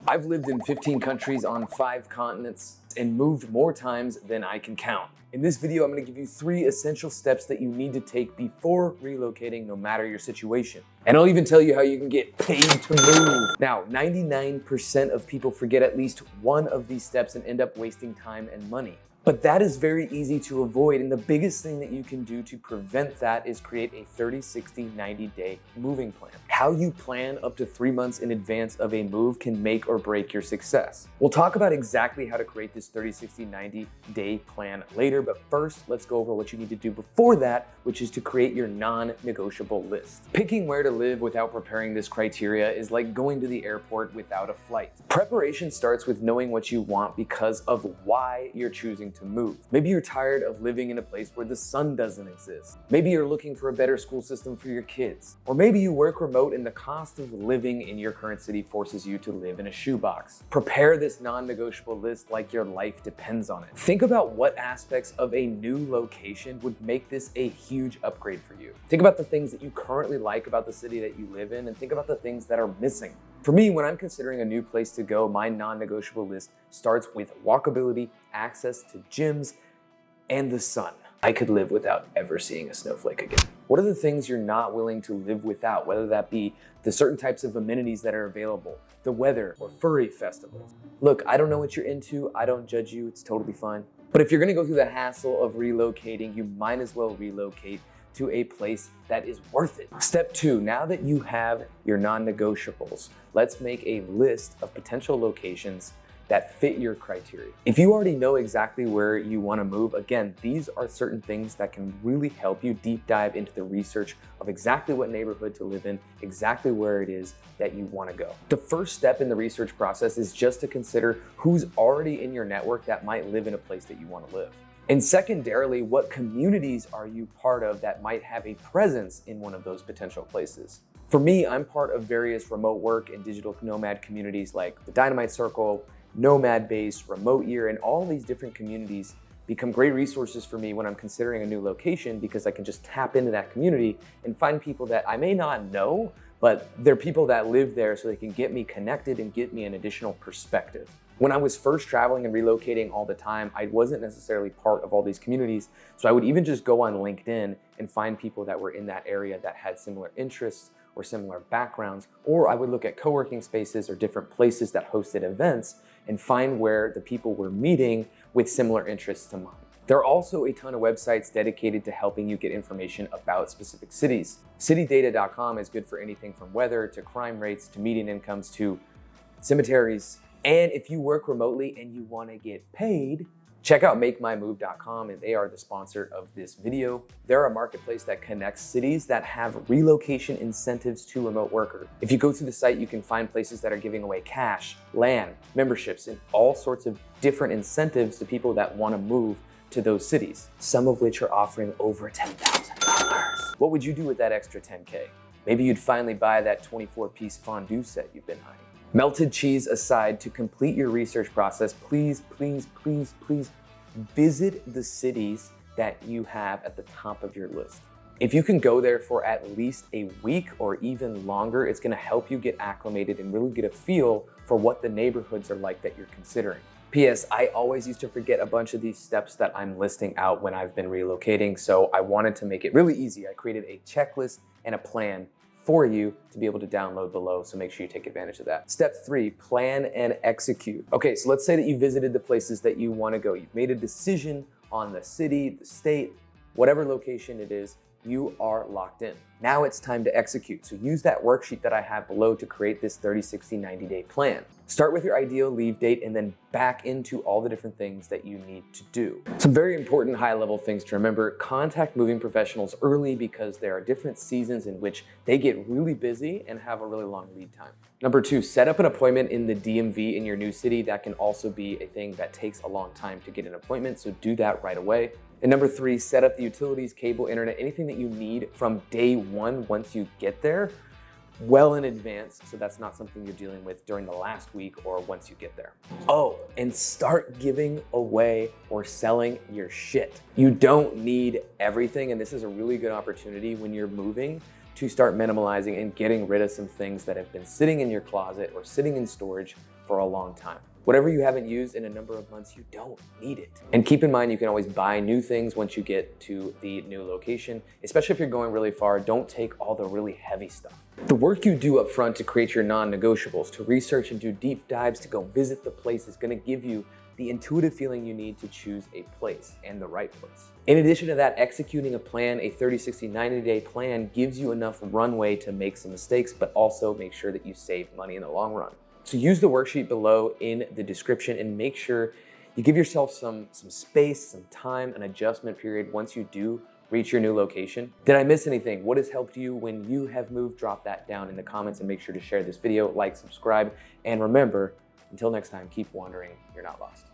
I've lived in 15 countries on 5 continents and moved more times than I can count. In this video, I'm going to give you 3 essential steps that you need to take before relocating, no matter your situation. And I'll even tell you how you can get paid to move. Now, 99% of people forget at least one of these steps and end up wasting time and money. But that is very easy to avoid, and the biggest thing that you can do to prevent that is create a 30, 60, 90-day moving plan. How you plan up to 3 months in advance of a move can make or break your success. We'll talk about exactly how to create this 30, 60, 90-day plan later, but first, let's go over what you need to do before that, which is to create your non-negotiable list. Picking where to live without preparing this criteria is like going to the airport without a flight. Preparation starts with knowing what you want because of why you're choosing to move. Maybe you're tired of living in a place where the sun doesn't exist. Maybe you're looking for a better school system for your kids. Or maybe you work remote and the cost of living in your current city forces you to live in a shoebox. Prepare this non-negotiable list like your life depends on it. Think about what aspects of a new location would make this a huge upgrade for you. Think about the things that you currently like about the city that you live in, and think about the things that are missing. For me, when I'm considering a new place to go, my non-negotiable list starts with walkability, access to gyms, and the sun. I could live without ever seeing a snowflake again. What are the things you're not willing to live without, whether that be the certain types of amenities that are available, the weather, or furry festivals? Look, I don't know what you're into. I don't judge you. It's totally fine. But if you're gonna go through the hassle of relocating, you might as well relocate to a place that is worth it. Step 2, now that you have your non-negotiables, let's make a list of potential locations that fit your criteria. If you already know exactly where you want to move, again, these are certain things that can really help you deep dive into the research of exactly what neighborhood to live in, exactly where it is that you want to go. The first step in the research process is just to consider who's already in your network that might live in a place that you want to live. And secondarily, what communities are you part of that might have a presence in one of those potential places? For me, I'm part of various remote work and digital nomad communities like the Dynamite Circle, Nomad Base, Remote Year, and all these different communities become great resources for me when I'm considering a new location because I can just tap into that community and find people that I may not know, but they're people that live there so they can get me connected and get me an additional perspective. When I was first traveling and relocating all the time, I wasn't necessarily part of all these communities. So I would even just go on LinkedIn and find people that were in that area that had similar interests or similar backgrounds, or I would look at co-working spaces or different places that hosted events and find where the people were meeting with similar interests to mine. There are also a ton of websites dedicated to helping you get information about specific cities. Citydata.com is good for anything from weather to crime rates to median incomes to cemeteries. And if you work remotely and you want to get paid, check out MakeMyMove.com, and they are the sponsor of this video. They're a marketplace that connects cities that have relocation incentives to remote workers. If you go through the site, you can find places that are giving away cash, land, memberships, and all sorts of different incentives to people that want to move to those cities, some of which are offering over $10,000. What would you do with that extra 10K? Maybe you'd finally buy that 24-piece fondue set you've been eyeing. Melted cheese aside, to complete your research process, please, please, please, please visit the cities that you have at the top of your list. If you can go there for at least a week or even longer, it's gonna help you get acclimated and really get a feel for what the neighborhoods are like that you're considering. P.S. I always used to forget a bunch of these steps that I'm listing out when I've been relocating, so I wanted to make it really easy. I created a checklist and a plan for you to be able to download below, so make sure you take advantage of that. Step 3, plan and execute. Okay, so let's say that you visited the places that you want to go. You've made a decision on the city, the state, whatever location it is, you are locked in. Now it's time to execute. So use that worksheet that I have below to create this 30, 60, 90-day plan. Start with your ideal leave date and then back into all the different things that you need to do. Some very important high-level things to remember: contact moving professionals early because there are different seasons in which they get really busy and have a really long lead time. Number 2, set up an appointment in the DMV in your new city. That can also be a thing that takes a long time to get an appointment, so do that right away. And number 3, set up the utilities, cable, internet, anything that you need from day one once you get there, well in advance, so that's not something you're dealing with during the last week or once you get there. Oh, and start giving away or selling your shit. You don't need everything, and this is a really good opportunity when you're moving to start minimalizing and getting rid of some things that have been sitting in your closet or sitting in storage for a long time. Whatever you haven't used in a number of months, you don't need it. And keep in mind, you can always buy new things once you get to the new location, especially if you're going really far. Don't take all the really heavy stuff. The work you do up front to create your non-negotiables, to research and do deep dives, to go visit the place is gonna give you the intuitive feeling you need to choose a place and the right place. In addition to that, executing a plan, a 30, 60, 90-day plan gives you enough runway to make some mistakes, but also make sure that you save money in the long run. So use the worksheet below in the description and make sure you give yourself some space, some time, an adjustment period once you do reach your new location. Did I miss anything? What has helped you when you have moved? Drop that down in the comments and make sure to share this video, like, subscribe, and remember, until next time, keep wandering, you're not lost.